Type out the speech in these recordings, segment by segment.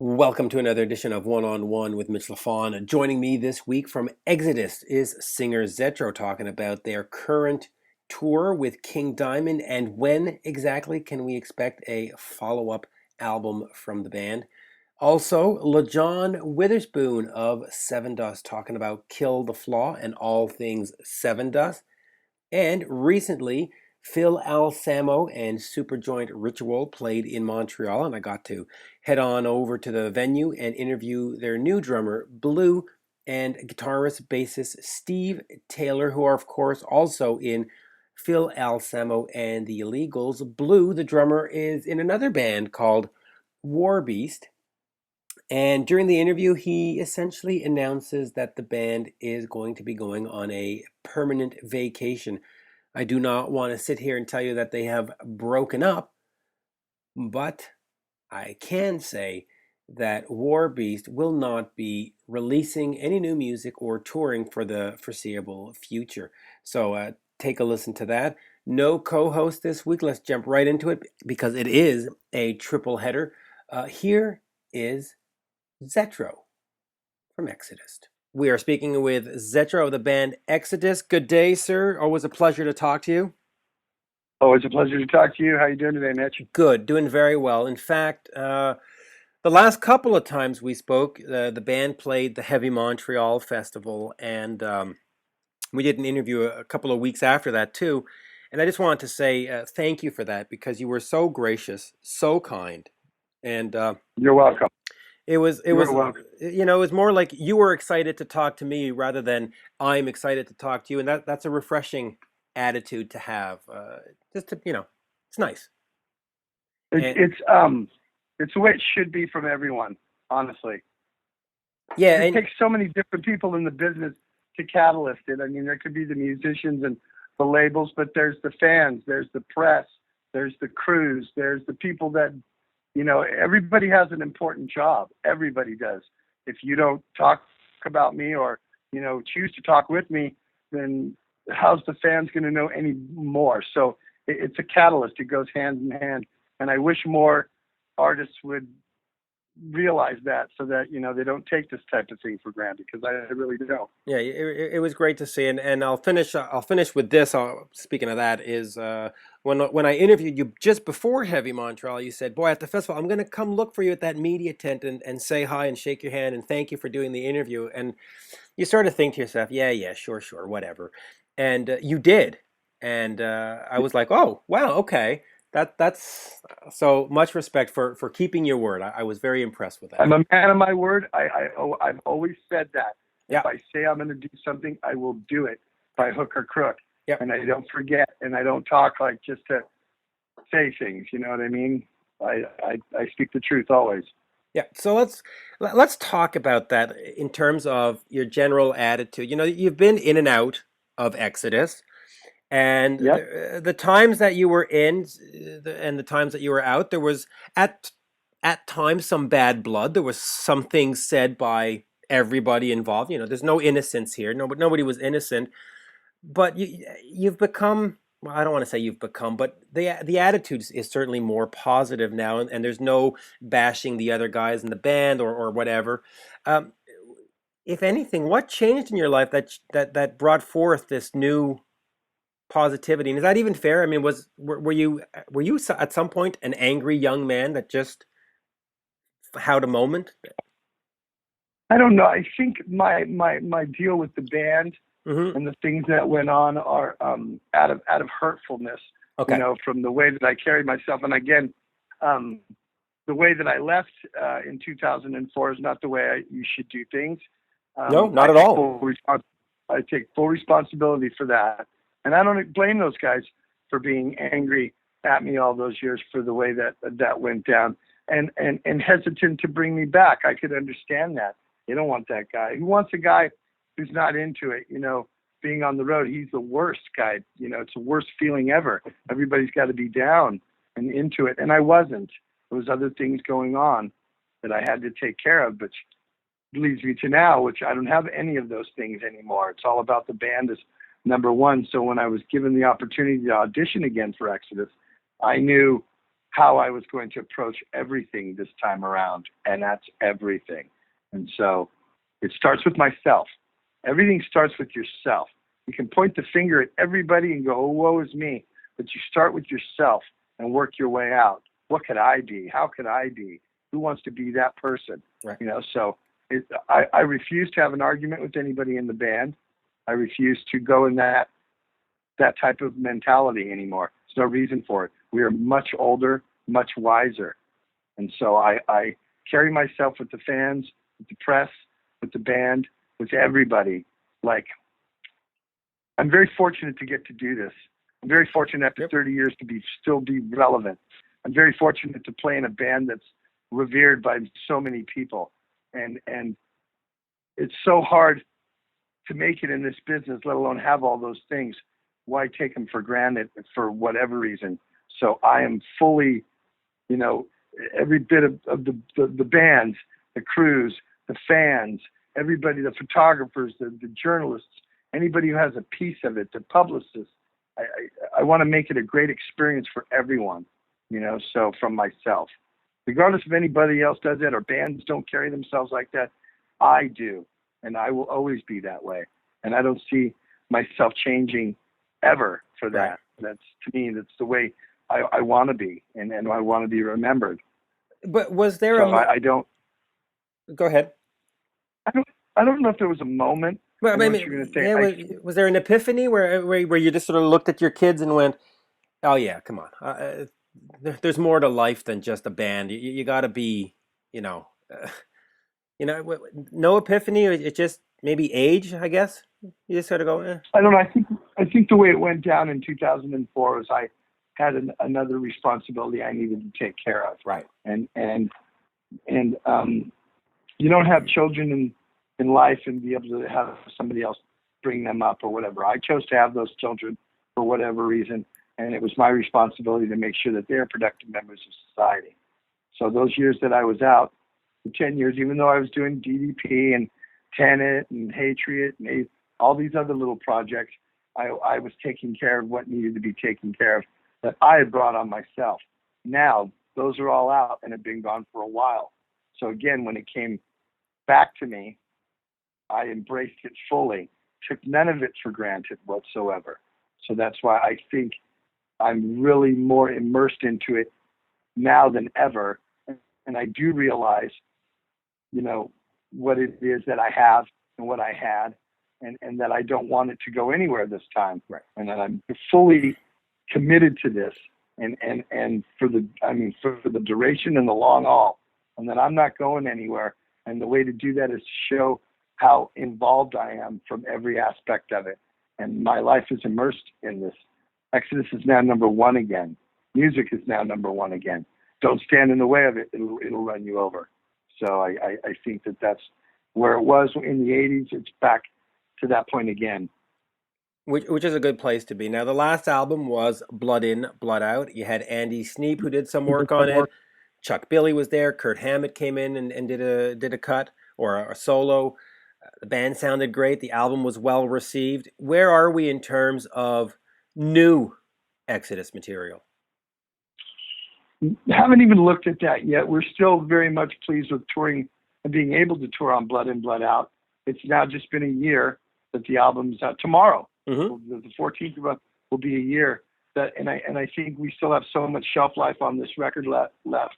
Welcome to another edition of One on One with Mitch Lafon. Joining me this week from Exodus is singer Zetro, talking about their current tour with King Diamond and when exactly can we expect a follow-up album from the band. Also, Lajon Witherspoon of Sevendust talking about Kill the Flaw and all things Sevendust. And recently, Phil Alsamo and Superjoint Ritual played in Montreal, and I got to head on over to the venue and interview their new drummer, Blue, and guitarist, bassist Steve Taylor, who are, of course, also in Phil Alsamo and the Illegals. Blue, the drummer, is in another band called Warbeast. And during the interview, he essentially announces that the band is going to be going on a permanent vacation. I do not want to sit here and tell you that they have broken up, but I can say that Warbeast will not be releasing any new music or touring for the foreseeable future. So take a listen to that. No co-host this week. Let's jump right into it because it is a triple header. Here is Zetro from Exodus. We are speaking with Zetro of the band Exodus. Good day, sir. Always a pleasure to talk to you. Always a pleasure to talk to you. How you doing today, Mitch? Good, doing very well. In fact, the last couple of times we spoke, the band played the Heavy Montreal Festival, and we did an interview a couple of weeks after that too. And I just wanted to say thank you for that because you were so gracious, so kind, and You're welcome. It was, you know, it was more like you were excited to talk to me rather than I'm excited to talk to you, and that's a refreshing attitude to have. Just to, it's nice. It's the way it should be from everyone, honestly. Yeah, it takes so many different people in the business to catalyst it. I mean, there could be the musicians and the labels, but there's the fans, there's the press, there's the crews, there's the people that. Everybody has an important job. Everybody does. If you don't talk about me or, choose to talk with me, then how's the fans going to know any more? So it's a catalyst. It goes hand in hand. And I wish more artists would realize that so that, they don't take this type of thing for granted, because I really don't. Yeah, it was great to see. And I'll finish with this. Speaking of that, is when I interviewed you just before Heavy Montreal, you said, boy, at the festival, I'm going to come look for you at that media tent and say hi and shake your hand and thank you for doing the interview. And you sort of think to yourself, yeah, sure, whatever. And you did. And I was like, oh, wow, okay. That's so much respect for keeping your word. I was very impressed with that. I'm a man of my word. I've always said that. Yeah. If I say I'm going to do something, I will do it by hook or crook. Yep. And I don't forget, and I don't talk like just to say things. You know what I mean? I speak the truth always. Yeah. So let's talk about that in terms of your general attitude. You've been in and out of Exodus. And yep. the times that you were in and the times that you were out, there was at times some bad blood. There was some things said by everybody involved. There's no innocence here. Nobody was innocent. But you've become, well, I don't want to say you've become, but the attitude is certainly more positive now, and there's no bashing the other guys in the band or whatever. If anything, what changed in your life that brought forth this new positivity? And is that even fair? I mean, were you at some point an angry young man that just had a moment? I don't know. I think my deal with the band and the things that went on are out of hurtfulness. Okay. From the way that I carried myself. And again, the way that I left in 2004 is not the way you should do things. No, not at all. I take full responsibility for that. And I don't blame those guys for being angry at me all those years for the way that went down and hesitant to bring me back. I could understand that. You don't want that guy. Who wants a guy who's not into it? Being on the road, he's the worst guy. It's the worst feeling ever. Everybody's got to be down and into it. And I wasn't. There was other things going on that I had to take care of, which leads me to now, which I don't have any of those things anymore. It's all about the band as number one. So when I was given the opportunity to audition again for Exodus, I knew how I was going to approach everything this time around, and that's everything. And so it starts with myself. Everything starts with yourself. You can point the finger at everybody and go, oh, woe is me, but you start with yourself and work your way out. What could I be? How could I be? Who wants to be that person? Right. You know, so I refuse to have an argument with anybody in the band. I refuse to go in that type of mentality anymore. There's no reason for it. We are much older, much wiser. And so I carry myself with the fans, with the press, with the band, with everybody. Like, I'm very fortunate to get to do this. I'm very fortunate after 30 years to still be relevant. I'm very fortunate to play in a band that's revered by so many people. And it's so hard to make it in this business, let alone have all those things. Why take them for granted for whatever reason? So I am fully, you know, every bit of the bands, the crews, the fans, everybody, the photographers, the journalists, anybody who has a piece of it, the publicists. I want to make it a great experience for everyone, you know, so from myself. Regardless if anybody else does that or bands don't carry themselves like that, I do. And I will always be that way. And I don't see myself changing ever for that. Right. That's, to me, that's the way I want to be, and I want to be remembered. But was there so I don't. Go ahead. I don't know if there was a moment. Well, I know what you're going to say. yeah, was there an epiphany where you just sort of looked at your kids and went, "Oh yeah, come on, there's more to life than just a band. You got to be, you know, no epiphany. It just maybe age, I guess. You just sort of go, eh. I don't know. I think the way it went down in 2004 was I had another responsibility I needed to take care of. Right. And you don't have children in life and be able to have somebody else bring them up or whatever. I chose to have those children for whatever reason, and it was my responsibility to make sure that they're productive members of society. So those years that I was out, the 10 years, even though I was doing DDP and Tenet and Hatriot and all these other little projects, I was taking care of what needed to be taken care of that I had brought on myself. Now, those are all out and have been gone for a while. So again, when it came back to me, I embraced it fully, took none of it for granted whatsoever. So that's why I think I'm really more immersed into it now than ever. And I do realize, you know, what it is that I have and what I had, and that I don't want it to go anywhere this time. Right. And that I'm fully committed to this and for the duration and the long haul, and that I'm not going anywhere. And the way to do that is to show how involved I am from every aspect of it. And my life is immersed in this. Exodus is now number one again. Music is now number one again. Don't stand in the way of it. It'll run you over. So I think that's where it was in the 80s. It's back to that point again. Which is a good place to be. Now, the last album was Blood In, Blood Out. You had Andy Sneap, who did some work on it. Chuck Billy was there. Kurt Hammett came in and did a cut or a solo. The band sounded great. The album was well received. Where are we in terms of new Exodus material? Haven't even looked at that yet. We're still very much pleased with touring and being able to tour on Blood In, Blood Out. It's now just been a year that the album's out. Tomorrow, the 14th will be a year. And I think we still have so much shelf life on this record left.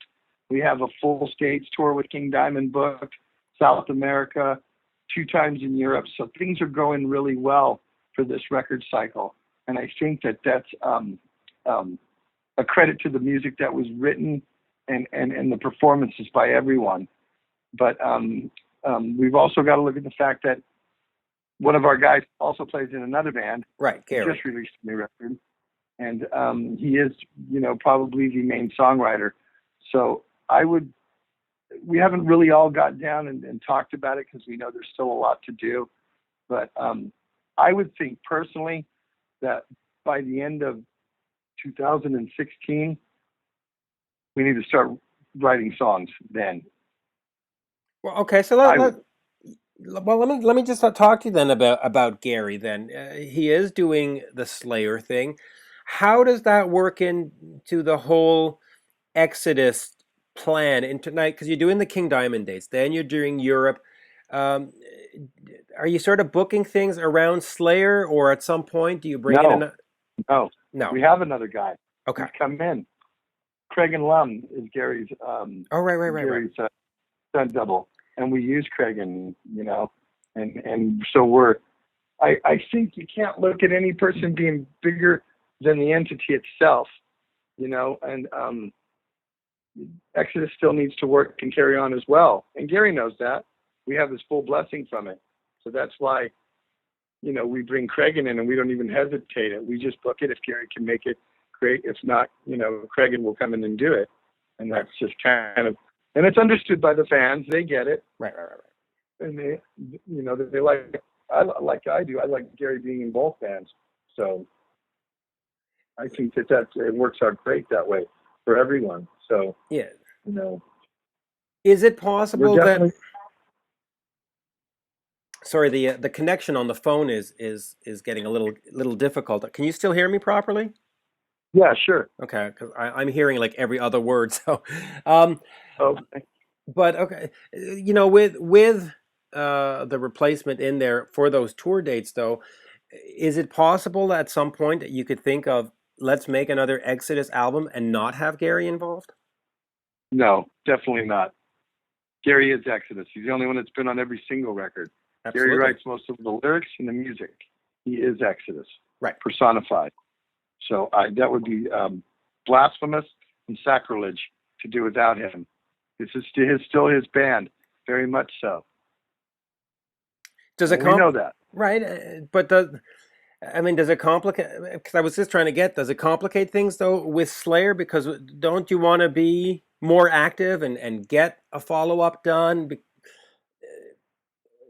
We have a full stage tour with King Diamond booked, South America, 2 times in Europe. So things are going really well for this record cycle. And I think that's a credit to the music that was written and the performances by everyone. But we've also got to look at the fact that one of our guys also plays in another band. Right, Gary. Just released a new record. And he is, probably the main songwriter. So we haven't really all got down and talked about it because we know there's still a lot to do. But I would think personally that by the end of 2016, we need to start writing songs then. Well, okay, so let me just talk to you then about Gary. Then he is doing the Slayer thing. How does that work into the whole Exodus plan into night? Because you're doing the King Diamond dates, then you're doing Europe. Um, are you sort of booking things around Slayer, or at some point do you bring in No, an? no. No. We have another guy. Okay. He's come in. Craig and Lum is Gary's Oh, right. Gary's stunt double, and we use Craig, and and so we're. I think you can't look at any person being bigger than the entity itself, and Exodus still needs to work and carry on as well. And Gary knows that. We have his full blessing from it. So that's why, we bring Craig in and we don't even hesitate it. We just book it. If Gary can make it, great. If not, Craig will come in and do it. And that's just kind of, and it's understood by the fans. They get it. Right. And they like, I do. I like Gary being in both bands. So I think that it works out great that way for everyone. So, Yeah. Is it possible that? Sorry, the connection on the phone is getting a little difficult. Can you still hear me properly? Yeah, sure. Okay, because I'm hearing like every other word. So, Okay. But okay, with the replacement in there for those tour dates, though, is it possible at some point that you could think of, let's make another Exodus album and not have Gary involved? No, definitely not. Gary is Exodus. He's the only one that's been on every single record. Absolutely. Gary writes most of the lyrics and the music. He is Exodus, right? Personified. So that would be blasphemous and sacrilege to do without him. This is still his band, very much so. We know that, right? But does it complicate? Because I was just trying to get, does it complicate things though with Slayer? Because don't you want to be more active and get a follow-up done?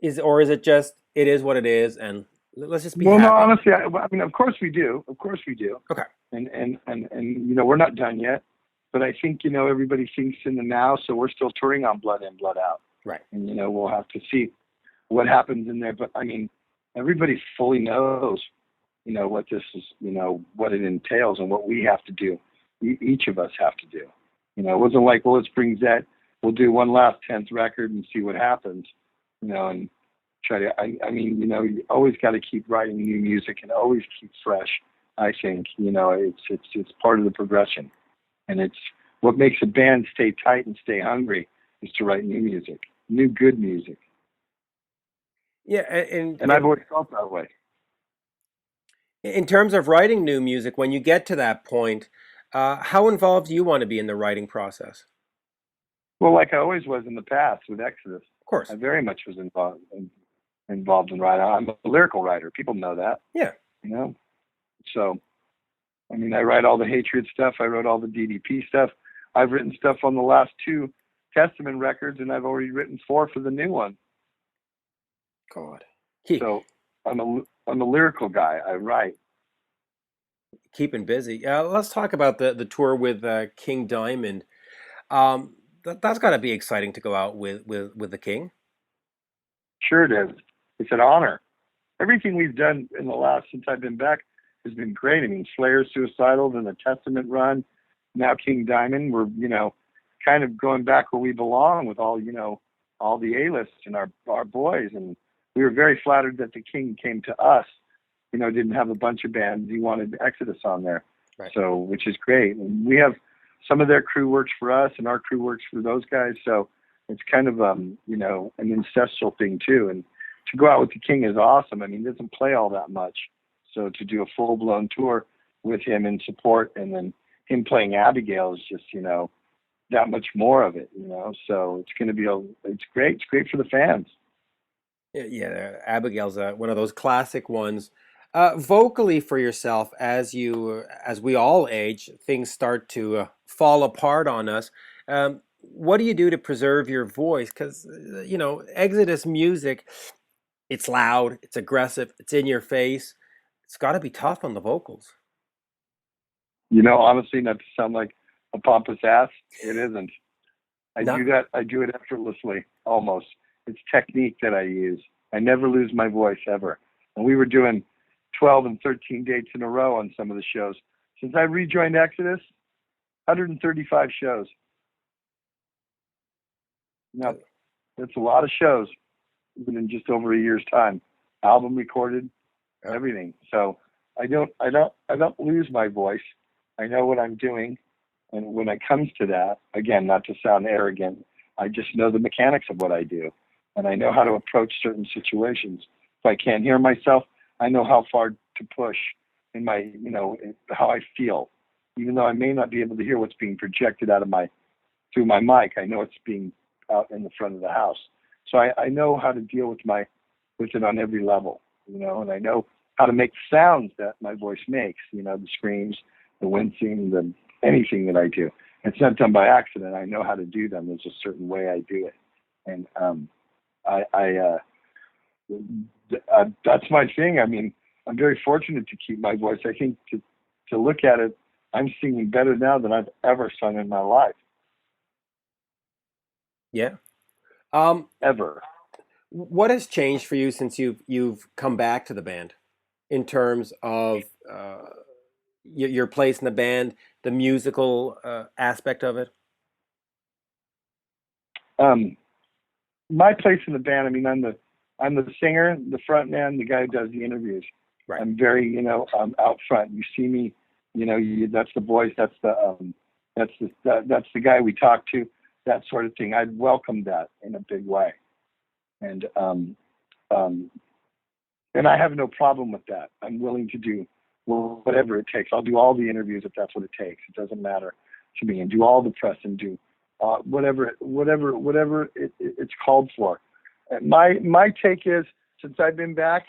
Is it just, it is what it is, and let's just be happy? No, honestly, of course we do. Of course we do. Okay. And we're not done yet, but I think everybody thinks in the now, so we're still touring on Blood In, Blood Out. Right. And we'll have to see what happens in there, but everybody fully knows what this is, what it entails and what we have to do. Each of us have to do. It wasn't like, well, let's bring Zet, we'll do one last 10th record and see what happens. And try to, you always got to keep writing new music and always keep fresh. I think, it's part of the progression, and it's what makes a band stay tight and stay hungry is to write new music, new good music. Yeah, and I've always felt that way. In terms of writing new music, when you get to that point, how involved do you want to be in the writing process? Well, like I always was in the past with Exodus. Of course. I very much was involved in writing. I'm a lyrical writer. People know that. Yeah. So, I write all the Hatred stuff. I wrote all the DDP stuff. I've written stuff on the last 2 Testament records, and I've already written 4 for the new one. God. So I'm a lyrical guy. I write. Keeping busy. Let's talk about the tour with King Diamond. That's got to be exciting to go out with the King. Sure it is. It's an honor. Everything we've done in the last, since I've been back, has been great. Slayer, Suicidal, then the Testament run, now King Diamond. We're, kind of going back where we belong with all the A-lists and our boys. And we were very flattered that the King came to us. Didn't have a bunch of bands. He wanted Exodus on there. Right. So, which is great. And we have some of their crew works for us and our crew works for those guys. So it's kind of, an ancestral thing too. And to go out with the King is awesome. He doesn't play all that much. So to do a full-blown tour with him in support, and then him playing Abigail is just, that much more of it, So it's going to be it's great. It's great for the fans. Yeah, Abigail's one of those classic ones. Vocally for yourself, as we all age, things start to fall apart on us. What do you do to preserve your voice? Because, Exodus music, it's loud, it's aggressive, it's in your face. It's got to be tough on the vocals. Honestly, not to sound like a pompous ass, it isn't. I do it effortlessly, almost. It's technique that I use. I never lose my voice, ever. And we were doing 12 and 13 dates in a row on some of the shows. Since I rejoined Exodus, 135 shows. Now, that's a lot of shows, even in just over a year's time. Album recorded, everything. So I don't lose my voice. I know what I'm doing, and when it comes to that, again, not to sound arrogant, I just know the mechanics of what I do, and I know how to approach certain situations. If I can't hear myself, I know how far to push in my, how I feel. Even though I may not be able to hear what's being projected through my mic, I know it's being out in the front of the house. So I know how to deal with it on every level, and I know how to make sounds that my voice makes, the screams, the wincing, anything that I do. It's not done by accident. I know how to do them. There's a certain way I do it. And that's my thing. I mean, I'm very fortunate to keep my voice. I think to look at it, I'm singing better now than I've ever sung in my life. Yeah. Ever. What has changed for you since you've come back to the band in terms of your place in the band, the musical aspect of it? My place in the band, I mean, I'm the singer, the front man, the guy who does the interviews. Right. I'm very, I'm out front. You see me, that's the voice, that's the guy we talk to, that sort of thing. I'd welcome that in a big way. And I have no problem with that. I'm willing to do whatever it takes. I'll do all the interviews if that's what it takes. It doesn't matter to me, and do all the press and do whatever it's called for. And my take is, since I've been back,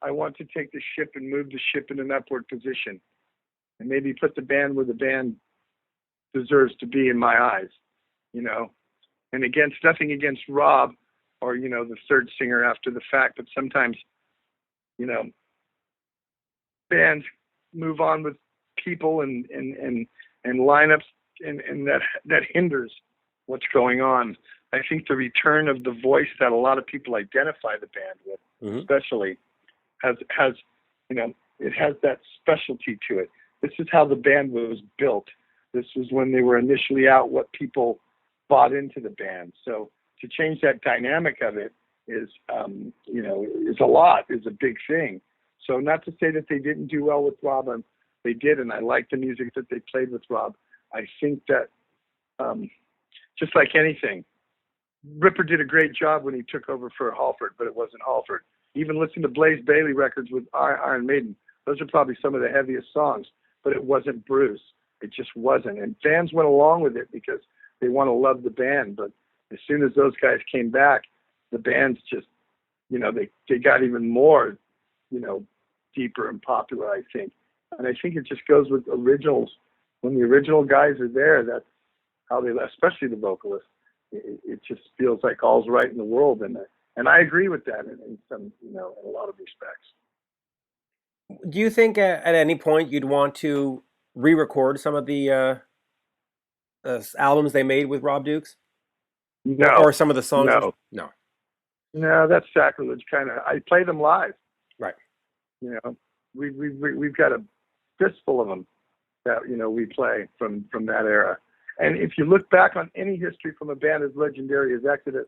I want to take the ship and move the ship in an upward position, and maybe put the band where the band deserves to be in my eyes, And nothing against Rob or the third singer after the fact, but sometimes bands move on with people and lineups, and that hinders what's going on. I think the return of the voice that a lot of people identify the band with, especially, has it has that specialty to it. This is how the band was built. This was when they were initially out, what people bought into the band. So to change that dynamic of it is a big thing. So not to say that they didn't do well with Rob, they did, and I like the music that they played with Rob. I think that just like anything, Ripper did a great job when he took over for Halford, but it wasn't Halford. Even listen to Blaze Bayley records with Iron Maiden. Those are probably some of the heaviest songs, but it wasn't Bruce. It just wasn't. And fans went along with it because they want to love the band. But as soon as those guys came back, the band's just, they got even more, deeper and popular, I think. And I think it just goes with originals. When the original guys are there, that's how they, especially the vocalist, it just feels like all's right in the world. And I agree with that in some, in a lot of respects. Do you think at any point you'd want to re-record some of the albums they made with Rob Dukes? No. Or some of the songs? No, that's sacrilege. I play them live. Right. We've got a fistful of them that we play from that era. And if you look back on any history from a band as legendary as Exodus,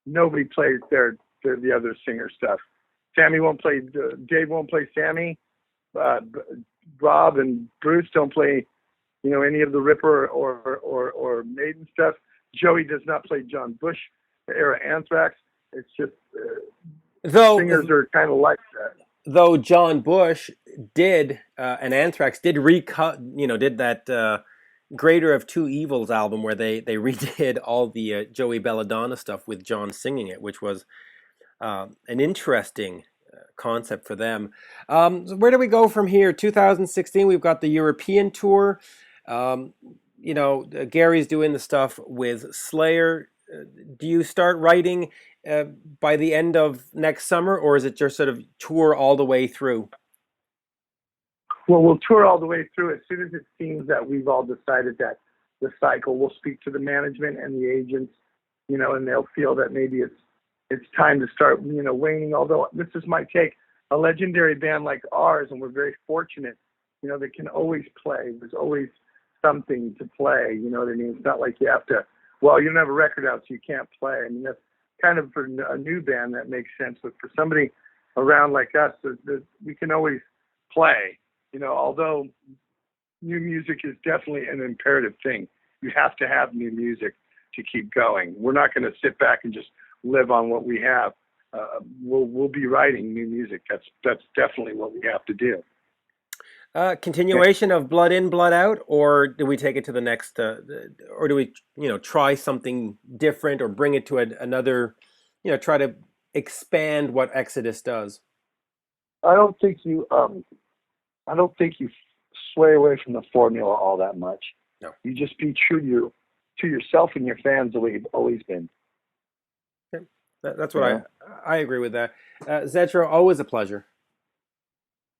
nobody plays the other singer stuff. Sammy won't play. Dave won't play Sammy. Rob and Bruce don't play, any of the Ripper or Maiden stuff. Joey does not play John Bush era Anthrax. It's just singers are kind of like that. Though John Bush did and Anthrax did did that Greater of Two Evils album where they redid all the Joey Belladonna stuff with John singing it, which was an interesting concept for them. So where do we go from here? 2016, we've got the European tour. Gary's doing the stuff with Slayer. Do you start writing by the end of next summer, or is it just sort of tour all the way through? Well, we'll tour all the way through as soon as it seems that we've all decided that the cycle. We'll speak to the management and the agents, and they'll feel that maybe it's time to start, waning. Although this is my take, a legendary band like ours, and we're very fortunate, they can always play. There's always something to play. You know what I mean? It's not like you have to. Well, you don't have a record out, so you can't play. I mean, that's kind of for a new band that makes sense. But for somebody around like us, we can always play. You know, although new music is definitely an imperative thing. You have to have new music to keep going. We're not going to sit back and just live on what we have. We'll be writing new music. That's definitely what we have to do. Continuation of Blood In, Blood Out, or do we take it to the next, or do we, try something different or bring it to another, try to expand what Exodus does? I don't think you sway away from the formula all that much. No. You just be true to yourself and your fans the way you've always been. Okay. That's what I agree with that. Zetro, always a pleasure.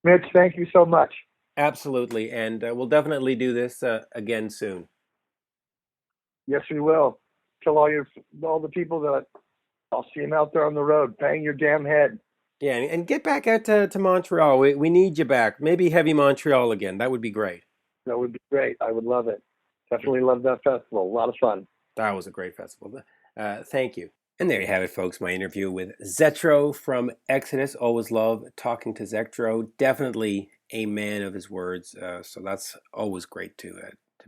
Mitch, thank you so much. Absolutely, and we'll definitely do this again soon. Yes, we will. Tell all the people that I'll see them out there on the road. Bang your damn head. Yeah, and get back out to Montreal. We need you back. Maybe Heavy Montreal again. That would be great. That would be great. I would love it. Definitely love that festival. A lot of fun. That was a great festival. Thank you. And there you have it, folks. My interview with Zetro from Exodus. Always love talking to Zetro. Definitely a man of his words. So that's always great to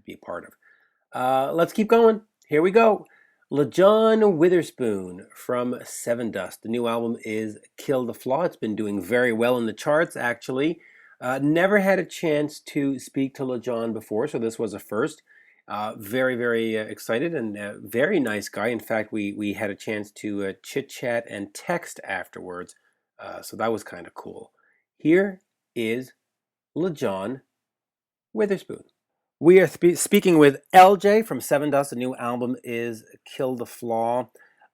be a part of. Let's keep going. Here we go. Lajon Witherspoon from Sevendust. The new album is Kill the Flaw. It's been doing very well in the charts, actually. Never had a chance to speak to Lajon before, so this was a first. Very, very excited and very nice guy. In fact, we had a chance to chit-chat and text afterwards, so that was kind of cool. Here is Lajon Witherspoon. We are speaking with LJ from Sevendust. The new album is Kill the Flaw.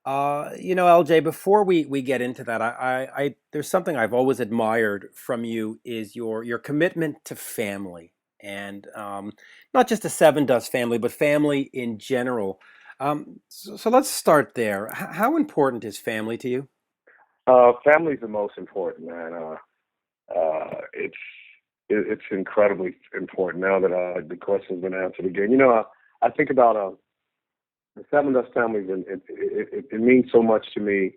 LJ, before we get into that, I there's something I've always admired from you is your commitment to family, and not just the Sevendust family, but family in general. So let's start there. How important is family to you? Family's the most important, man. It's incredibly important now that the question's been answered again. I think about the Sevendust family, and it means so much to me.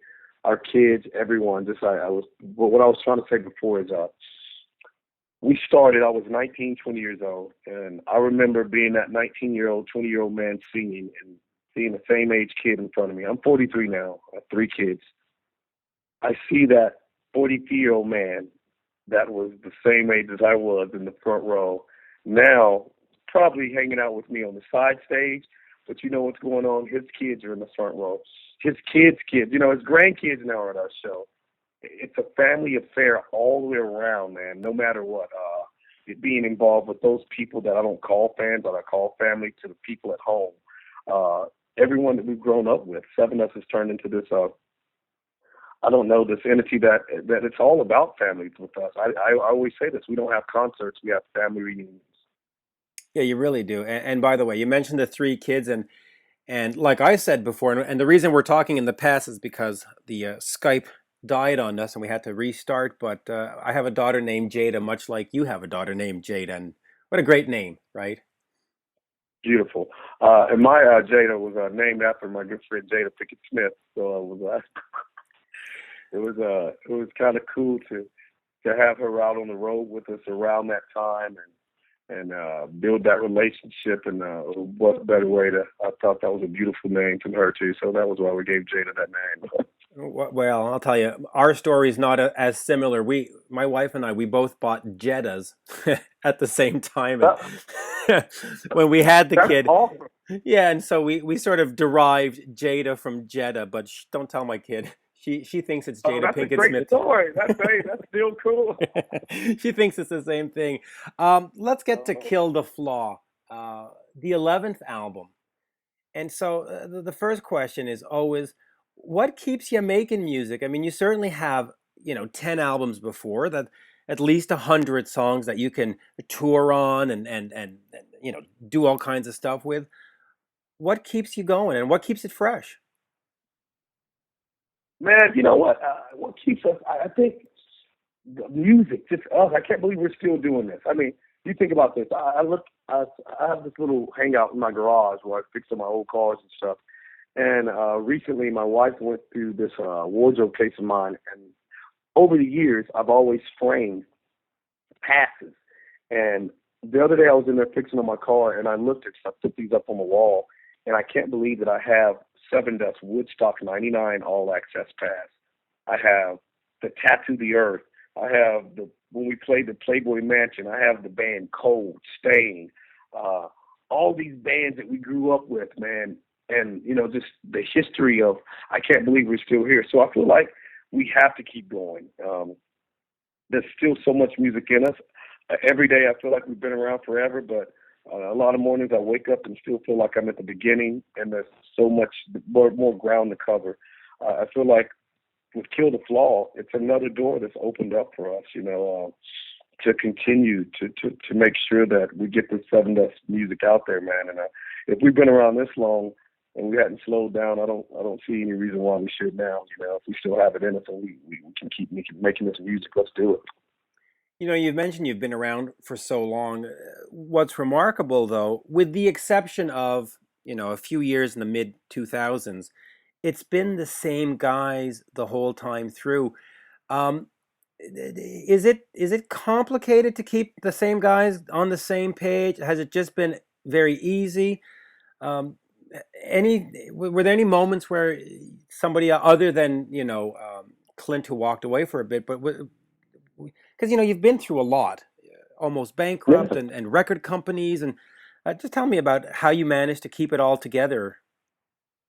Our kids, everyone. What I was trying to say before is, we started. I was 19, 20 years old, and I remember being that 19-year-old, 20-year-old man singing and seeing the same age kid in front of me. I'm 43 now. I have 3 kids. I see that 43-year-old man that was the same age as I was in the front row, now probably hanging out with me on the side stage, but you know what's going on? His kids are in the front row. His kids, his grandkids now are at our show. It's a family affair all the way around, man, no matter what. Being involved with those people that I don't call fans, but I call family, to the people at home. Everyone that we've grown up with, Sevendust has turned into this this entity that it's all about families with us. I always say this: we don't have concerts, we have family reunions. Yeah, you really do. And by the way, you mentioned the 3 kids, and like I said before, and the reason we're talking in the past is because the Skype died on us and we had to restart. But I have a daughter named Jada, much like you have a daughter named Jada, and what a great name, right? Beautiful. And my Jada was named after my good friend Jada Pickett Smith. So it was kind of cool to have her out on the road with us around that time and build that relationship. And what better way I thought that was a beautiful name from her too. So that was why we gave Jada that name. Well, I'll tell you, our story is not as similar. My wife and I, we both bought Jeddas at the same time when we had the kid. Awesome. Yeah, and so we sort of derived Jada from Jeddah, but don't tell my kid. She thinks it's Jada Pinkett Smith. Smith. Story. That's still cool. She thinks it's the same thing. Let's get to Kill the Flaw, the 11th album. And so the first question is always, what keeps you making music? I mean, you certainly have, 10 albums before that, at least 100 songs that you can tour on and do all kinds of stuff with. What keeps you going and what keeps it fresh? Man, you know what? What keeps us, I think, the music, just us. I can't believe we're still doing this. I mean, you think about this. I have this little hangout in my garage where I fix up my old cars and stuff. And recently, my wife went through this wardrobe case of mine, and over the years, I've always framed passes. And the other day, I was in there fixing up my car, and I looked at, I put these up on the wall, and I can't believe that I have Sevendust Woodstock '99 All Access Pass. I have the Tattoo the Earth. I have when we played the Playboy Mansion, I have the band Cold, Stain, all these bands that we grew up with, man. And, you know, just the history of, I can't believe we're still here. So I feel like we have to keep going. There's still so much music in us. Every day I feel like we've been around forever, but a lot of mornings I wake up and still feel like I'm at the beginning, and there's so much more ground to cover. I feel like with Kill the Flaw, it's another door that's opened up for us, you know, to continue to make sure that we get this Sevendust music out there, man. And if we've been around this long and we hadn't slowed down, I don't see any reason why we should now. You know, if we still have it in us and we can keep making this music, let's do it. You know, you've mentioned you've been around for so long. What's remarkable, though, with the exception of, you know, a few years in the mid 2000s, it's been the same guys the whole time through. Is it complicated to keep the same guys on the same page? Has it just been very easy? Um, were there any moments where somebody other than, you know, Clint, who walked away for a bit, but because, you know, you've been through a lot, almost bankrupt, Yeah. and record companies, and just tell me about how you managed to keep it all together.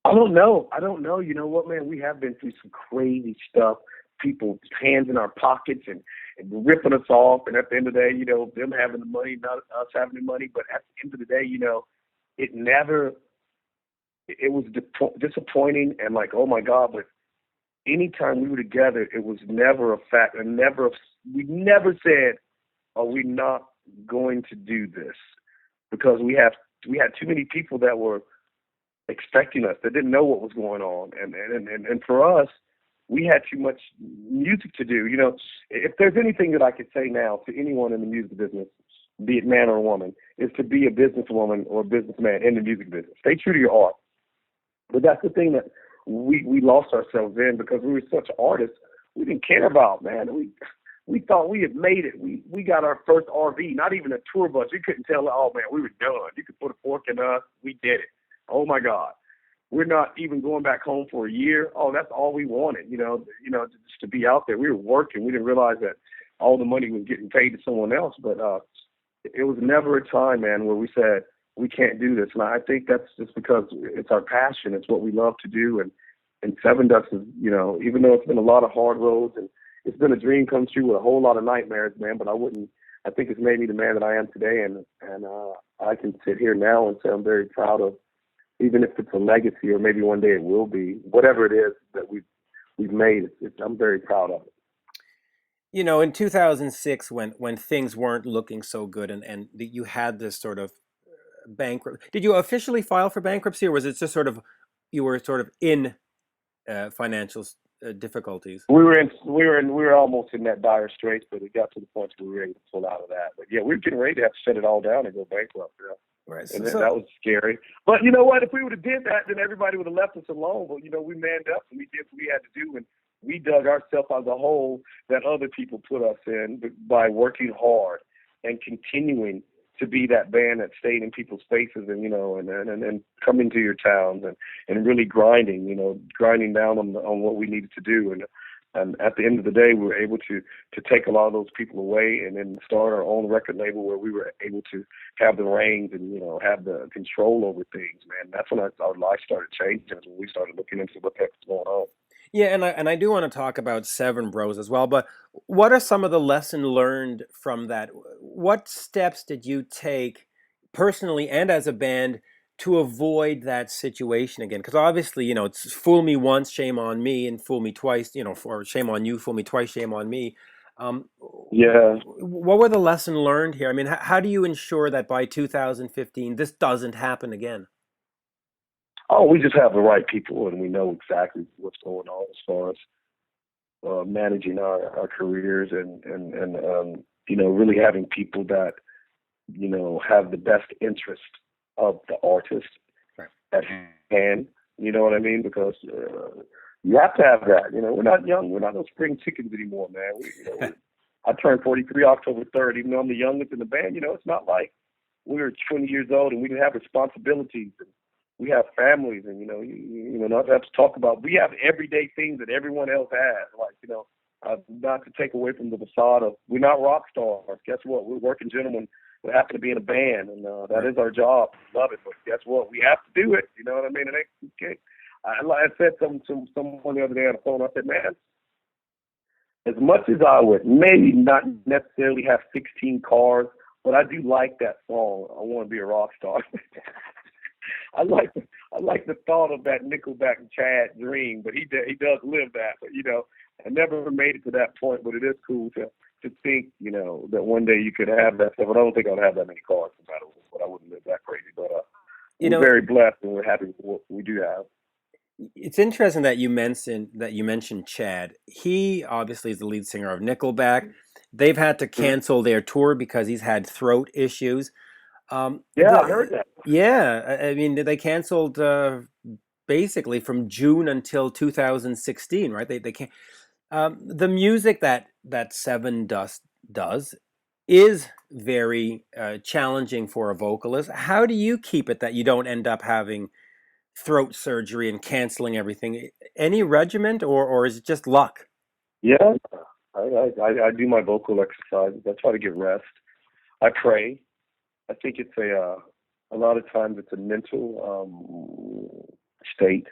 I don't know. You know what, man? We have been through some crazy stuff. People, hands in our pockets and ripping us off. And at the end of the day, you know, them having the money, not us having the money. But at the end of the day, you know, it was disappointing and like, oh my God. But anytime we were together, it was never a fact. And we never said, are we not going to do this? Because we had too many people that were expecting us, that didn't know what was going on. And for us, we had too much music to do. You know, if there's anything that I could say now to anyone in the music business, be it man or woman, is to be a businesswoman or a businessman in the music business. Stay true to your art. But that's the thing that we lost ourselves in, because we were such artists, we didn't care about, man. We thought we had made it. We got our first RV, not even a tour bus. You couldn't tell, oh man, we were done. You could put a fork in us. We did it. Oh my God. We're not even going back home for a year. Oh, that's all we wanted, you know, just to be out there. We were working. We didn't realize that all the money was getting paid to someone else. But it was never a time, man, where we said, we can't do this. And I think that's just because it's our passion. It's what we love to do. And Sevendust is, you know, even though it's been a lot of hard roads and it's been a dream come true with a whole lot of nightmares, man, but I think it's made me the man that I am today. And I can sit here now and say I'm very proud of, even if it's a legacy or maybe one day it will be, whatever it is that we've made, I'm very proud of it. You know, in 2006, when things weren't looking so good, and you had this sort of bankrupt, did you officially file for bankruptcy, or was it just sort of, you were sort of in financial difficulties? We were almost in that dire straits, but it got to the point where we were able to pull out of that. But yeah, we were getting ready to have to shut it all down and go bankrupt. Yeah. Right. And that was scary. But you know what? If we would have did that, then everybody would have left us alone. But, you know, we manned up and we did what we had to do. And we dug ourselves out of the hole that other people put us in by working hard and continuing to be that band that stayed in people's faces and, you know, and coming to your towns and really grinding down on what we needed to do. And at the end of the day, we were able to take a lot of those people away and then start our own record label where we were able to have the reins and, you know, have the control over things, man. That's when our life started changing, when we started looking into what the heck was going on. Yeah, and I do want to talk about Seven Bros as well, but what are some of the lessons learned from that? What steps did you take personally and as a band to avoid that situation again? Because obviously, you know, it's fool me once, shame on me, and fool me twice, you know, or shame on you, fool me twice, shame on me. Yeah. What were the lessons learned here? I mean, how do you ensure that by 2015 this doesn't happen again? Oh, we just have the right people, and we know exactly what's going on as far as managing our careers and you know, really having people that have the best interest of the artist Right. at hand. You know what I mean? Because you have to have that. We're not young. We're not no spring chickens anymore, man. I turned 43 October 3rd, even though I'm the youngest in the band. It's not like we were 20 years old and we didn't have responsibilities. And we have families, and not to have to talk about. We have everyday things that everyone else has. Like not to take away from the facade of we're not rock stars. Guess what? We're working gentlemen that happen to be in a band, and that is our job. Love it, but guess what? We have to do it. You know what I mean? I said something to someone the other day on the phone. I said, man, as much as I would maybe not necessarily have 16 cars, but I do like that song. I want to be a rock star. I like the thought of that Nickelback Chad dream, but he does live that. But I never made it to that point. But it is cool to think, that one day you could have that stuff. But I don't think I would have that many cars, no matter what. But I wouldn't live that crazy. But we're very blessed, and we're happy with what we do have. It's interesting that you mentioned Chad. He obviously is the lead singer of Nickelback. They've had to cancel their tour because he's had throat issues. I heard that. Yeah, I mean, they canceled basically from June until 2016, right? They can't. The music that Sevendust does is very challenging for a vocalist. How do you keep it that you don't end up having throat surgery and canceling everything? Any regiment, or is it just luck? Yeah, I do my vocal exercises. I try to get rest. I pray. I think it's a lot of times it's a mental state.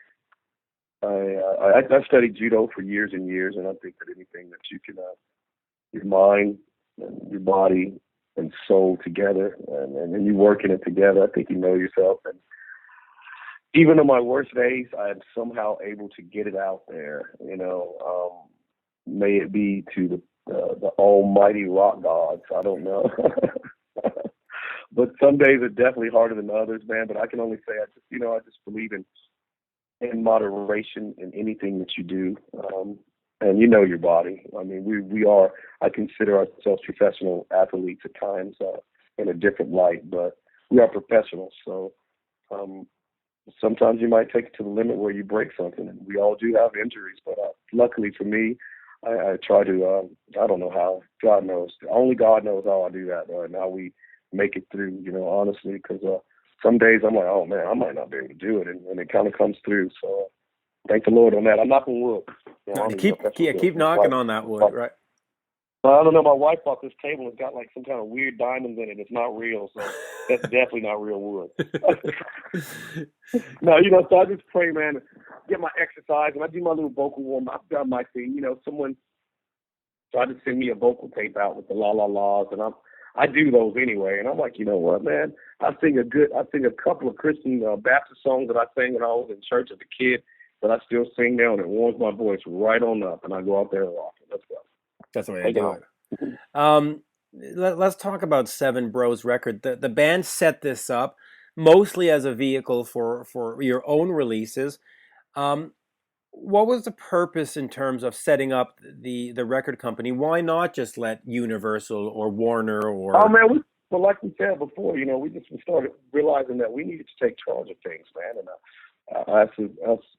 I studied judo for years and years, and I think that anything that you can, your mind and your body and soul together, and you working it together, I think you know yourself. And even on my worst days, I am somehow able to get it out there. May it be to the almighty rock gods. I don't know. But some days are definitely harder than others, man. But I can only say I just believe in moderation in anything that you do. And your body. I mean, we are. I consider ourselves professional athletes at times in a different light, but we are professionals. So sometimes you might take it to the limit where you break something, and we all do have injuries. But luckily for me, I try to. I don't know how. God knows. Only God knows how I do that, and how we make it through. Honestly, because some days I'm like, oh man, I might not be able to do it, and it kind of comes through. So thank the Lord on that. I'm knocking wood. Keep knocking on that wood, right? I don't know. My wife bought this table. It's got like some kind of weird diamonds in it. It's not real, so that's definitely not real wood. No, so I just pray, man, get my exercise, and I do my little vocal warm. I've done my thing. Someone tried to send me a vocal tape out with the la la la's, and I do those anyway. And I'm like, you know what, man? I sing a couple of Christian Baptist songs that I sang when I was in church as a kid, that I still sing now, and it warms my voice right on up, and I go out there and rock it. Let's go. That's the way I do it. Let's talk about Seven Bros record. The band set this up mostly as a vehicle for your own releases. What was the purpose in terms of setting up the record company? Why not just let Universal or Warner or... Oh, man, like we said before, we started realizing that we needed to take charge of things, man. And us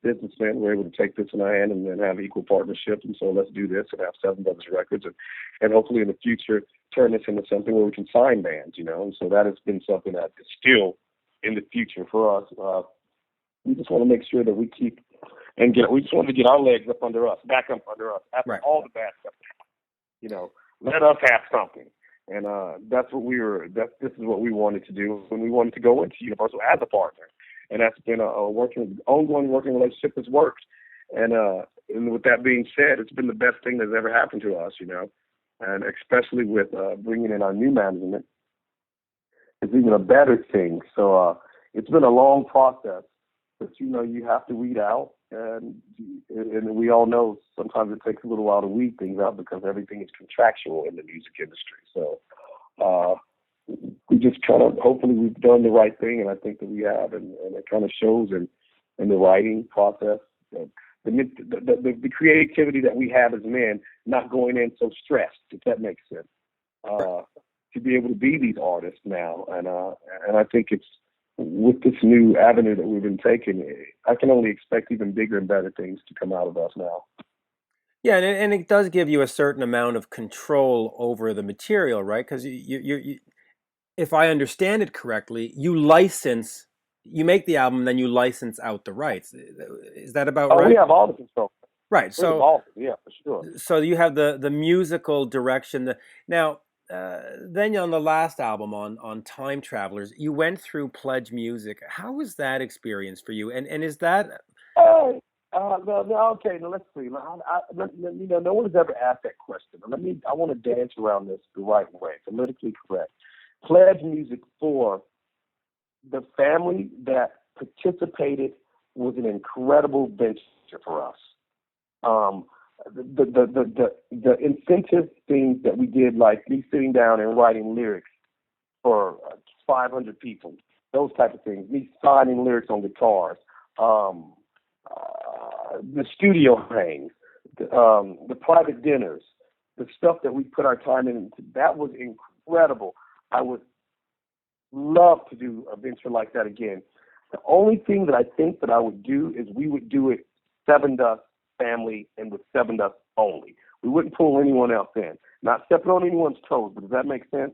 businessmen were able to take this in our hand and then have equal partnership. And so let's do this and have Sevendust Records and hopefully in the future turn this into something where we can sign bands, And so that has been something that is still in the future for us. We just want to make sure that we keep we just want to get our legs up under us, back up under us after all the bad stuff. Let us have something. And that's what this is what we wanted to do when we wanted to go into Universal as a partner. And that's been ongoing working relationship that's worked. And with that being said, it's been the best thing that's ever happened to us, and especially with bringing in our new management, it's even a better thing. So it's been a long process, but you have to weed out, and we all know sometimes it takes a little while to weed things out because everything is contractual in the music industry. So we just kind of, hopefully we've done the right thing, and I think that we have, and it kind of shows in the writing process, the creativity that we have as men, not going in so stressed, if that makes sense. to be able to be these artists now. And I think it's with this new avenue that we've been taking, I can only expect even bigger and better things to come out of us now. Yeah, and it does give you a certain amount of control over the material, right? Because you, if I understand it correctly, you make the album, then you license out the rights. Is that about Oh, right? we have all the control. Right. We're So, involved, yeah, for sure. so you have the musical direction. Now, then on the last album on Time Travelers, you went through Pledge Music. How was that experience for you? And is that Hey, no, okay, now let's see. No one has ever asked that question. I want to dance around this the right way, politically correct. Pledge Music for the family that participated was an incredible venture for us. The incentive things that we did, like me sitting down and writing lyrics for 500 people, those type of things, me signing lyrics on guitars, the studio hangs, the private dinners, the stuff that we put our time into, that was incredible. I would love to do a venture like that again. The only thing that I think that I would do is we would do it Sevendust family and with Sevendust only. We wouldn't pull anyone else in. Not stepping on anyone's toes, but does that make sense?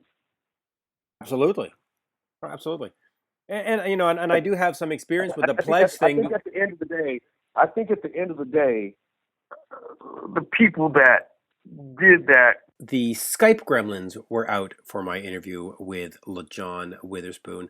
absolutely, absolutely? And you know, and I do have some experience with the I Pledge think thing. at the end of the day, the people that did that. The Skype gremlins were out for my interview with Lajon Witherspoon.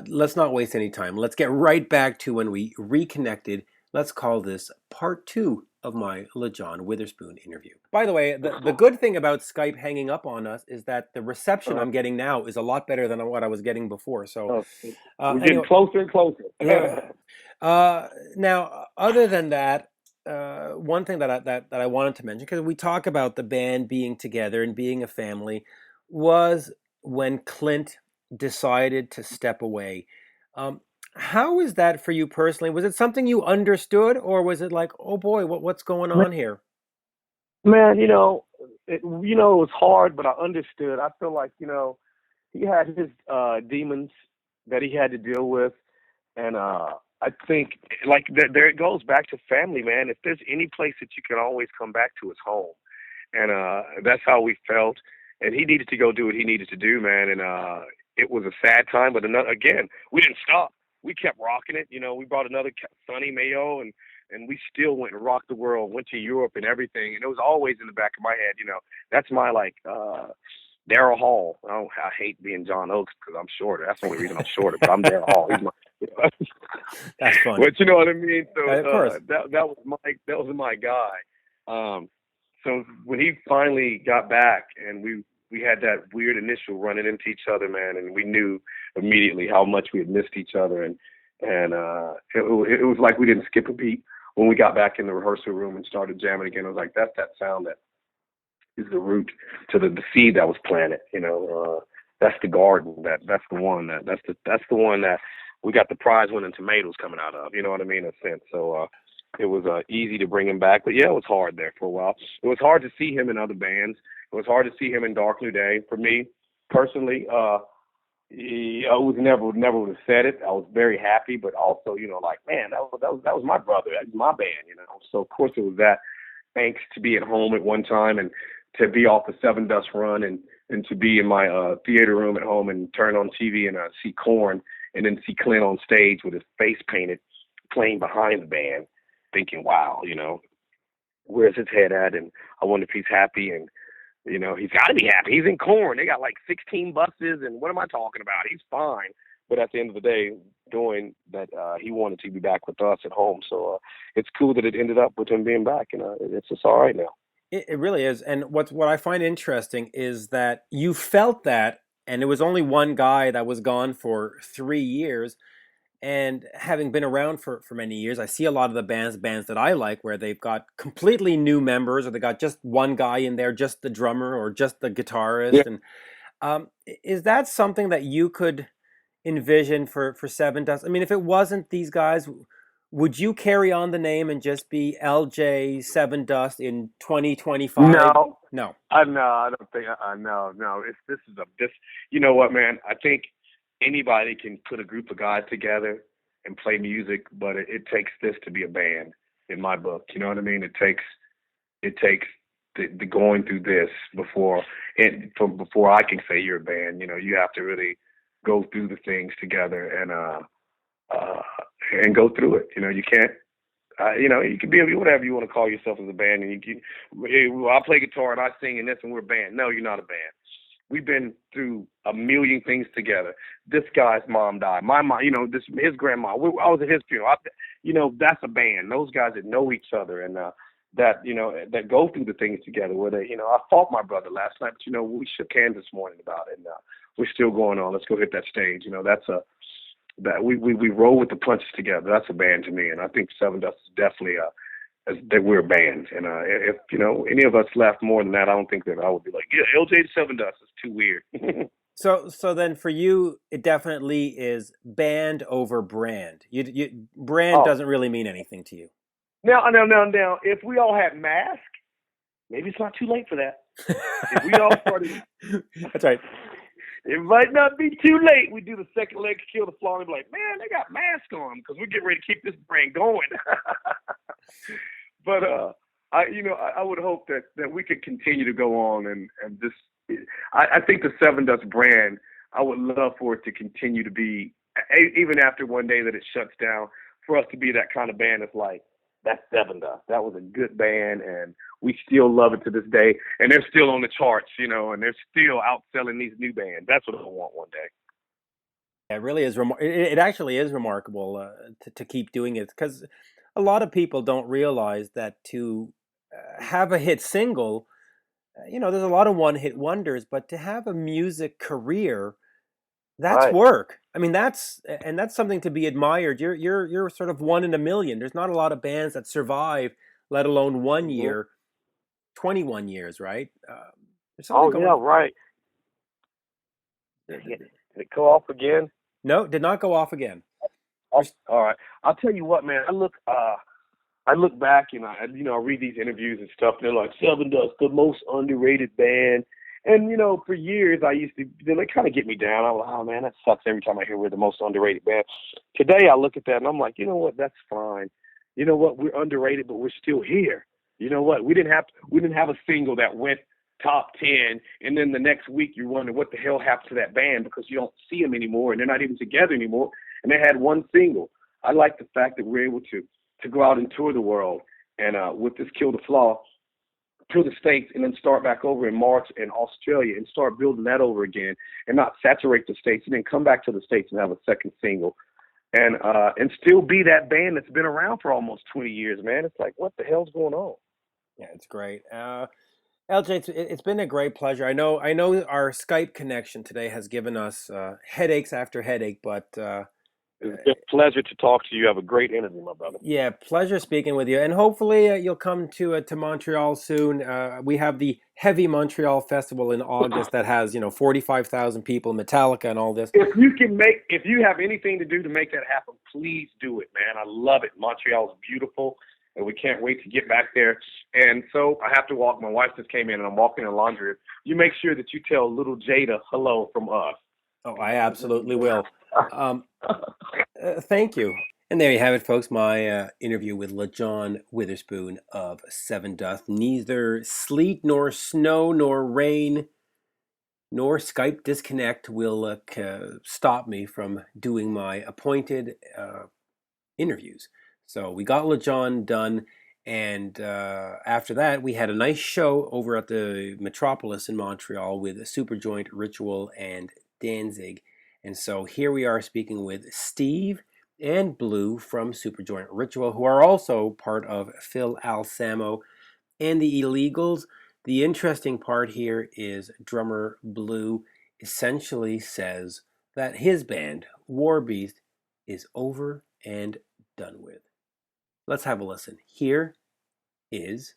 Let's not waste any time. Let's get right back to when we reconnected. Let's call this part 2 of my Lajon Witherspoon interview. By the way, the good thing about Skype hanging up on us is that the reception I'm getting now is a lot better than what I was getting before. So We're getting anyway, closer and closer. yeah. Now, other than that, one thing that I wanted to mention, because we talk about the band being together and being a family, was when Clint decided to step away. How is that for you personally? Was it something you understood, or was it like, oh boy, what's going on here? Man, it was hard, but I understood. I feel like, he had his demons that he had to deal with. And I think, like, there it goes back to family, man. If there's any place that you can always come back to, it's home. And that's how we felt. And he needed to go do what he needed to do, man. And it was a sad time, but again, we didn't stop. We kept rocking it. We brought another Sonny Mayo, and we still went and rocked the world, went to Europe and everything. And it was always in the back of my head, that's my, like, Daryl Hall. I hate being John Oakes because I'm shorter. That's the only reason I'm shorter, but I'm Daryl Hall. He's my, That's funny. But you know what I mean? So of course. that was my guy. So when he finally got back and we had that weird initial running into each other, man, and we knew immediately how much we had missed each other, and it was like we didn't skip a beat when we got back in the rehearsal room and started jamming again. It was like, that's that sound that is the root to the seed that was planted. That's the garden. That's the one that's the one that we got the prize winning tomatoes coming out of. You know what I mean? In a sense. So it was easy to bring him back, but yeah, it was hard there for a while. It was hard to see him in other bands. It was hard to see him in Dark New Day. For me personally, I was never would have said it. I was very happy, but also, like, man, that was my brother. That was my band, So of course it was that angst to be at home at one time and to be off the Sevendust run and to be in my theater room at home and turn on TV and see Korn and then see Clint on stage with his face painted playing behind the band, thinking, wow, where's his head at? And I wonder if he's happy. And he's got to be happy. He's in Korn. They got like 16 buses, and what am I talking about? He's fine. But at the end of the day, doing that, he wanted to be back with us at home. So it's cool that it ended up with him being back, and it's just all right now. It really is. And what I find interesting is that you felt that, and it was only one guy that was gone for 3 years. And having been around for many years, I see a lot of the bands that I like where they've got completely new members, or they got just one guy in there, just the drummer or just the guitarist. Yeah. And is that something that you could envision for Sevendust? I mean, if it wasn't these guys, Would you carry on the name and just be LJ Sevendust in 2025? No, No. I don't think. No. This. You know what, man? I think anybody can put a group of guys together and play music, but it takes this to be a band in my book. You know what I mean? It takes the going through this before I can say you're a band. You know, you have to really go through the things together and go through it. You know, you can't. You know, you can be whatever you want to call yourself as a band, and I play guitar and I sing and this, and we're a band. No, you're not a band. We've been through a million things together. This guy's mom died. My mom, his grandma. I was at his funeral. That's a band. Those guys that know each other and that go through the things together. Where I fought my brother last night, but we shook hands this morning about it, and we're still going on. Let's go hit that stage. That we roll with the punches together. That's a band to me, and I think Sevendust is definitely that we're a band. And if any of us left more than that, I don't think that I would be like, yeah, LJ to Sevendust is too weird. So then for you, it definitely is band over brand. Brand doesn't really mean anything to you. Now, if we all had masks, maybe it's not too late for that. If we all started, that's right. It might not be too late. We do the second leg, Kill the Flaw, and be like, man, they got masks on because we're getting ready to keep this brand going. But I would hope that we could continue to go on and this. I think the Sevendust brand, I would love for it to continue to be, even after one day that it shuts down, for us to be that kind of band that's like, that's Sevendust. That was a good band, and we still love it to this day. And they're still on the charts, and they're still outselling these new bands. That's what I want one day. It really is. It actually is remarkable to keep doing it, because a lot of people don't realize that to have a hit single, there's a lot of one-hit wonders, but to have a music career, that's right. Work. I mean, that's something to be admired. You're sort of one in a million. There's not a lot of bands that survive, let alone 1 year, 21 years, right? Right. Did it go off again? No, did not go off again. All right. I'll tell you what, man. I look back and I read these interviews and stuff. And they're like, Sevendust, the most underrated band. And, for years they kind of get me down. I'm like, oh, man, that sucks every time I hear we're the most underrated band. Today I look at that and I'm like, you know what, that's fine. You know what, we're underrated, but we're still here. You know what, we didn't have a single that went top 10, and then the next week you wonder what the hell happened to that band because you don't see them anymore and they're not even together anymore. And they had one single. I like the fact that we're able to go out and tour the world and with this Kill the Flaw, to the States, and then start back over in March in Australia and start building that over again and not saturate the States, and then come back to the States and have a second single and still be that band that's been around for almost 20 years, man. It's like, what the hell's going on? Yeah, it's great. LJ, it's been a great pleasure. I know our Skype connection today has given us headaches after headache, but it's a pleasure to talk to you. Have a great interview, my brother. Yeah, pleasure speaking with you. And hopefully you'll come to Montreal soon. We have the Heavy Montreal Festival in August that has, 45,000 people, Metallica and all this. If you have anything to do to make that happen, please do it, man. I love it. Montreal is beautiful, and we can't wait to get back there. And so I have to walk. My wife just came in, and I'm walking in the laundry. You make sure that you tell little Jada hello from us. Oh, I absolutely will. Thank you. And there you have it, folks. My interview with Lajon Witherspoon of Sevendust. Neither sleet nor snow nor rain nor Skype disconnect will stop me from doing my appointed interviews. So we got Lajon done, and after that we had a nice show over at the Metropolis in Montreal with Superjoint, Ritual, and Danzig. And so here we are speaking with Steve and Blue from Superjoint Ritual, who are also part of Phil Alsamo and the Illegals. The interesting part here is drummer Blue essentially says that his band, Warbeast, is over and done with. Let's have a listen. Here is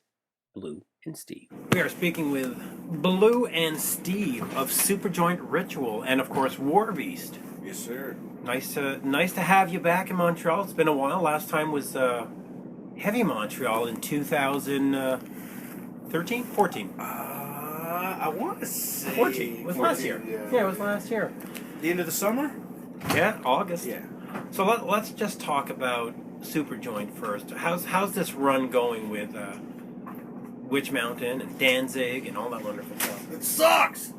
Blue and Steve. We are speaking with Blue and Steve of Superjoint Ritual and, of course, Warbeast. Yes, sir. Nice to have you back in Montreal. It's been a while. Last time was Heavy Montreal in 2013, 14. I want to say 14. It was last year. Yeah, it was last year. The end of the summer? Yeah, August. Yeah. So let's just talk about Superjoint first. How's this run going with Witch Mountain and Danzig and all that wonderful stuff? It sucks.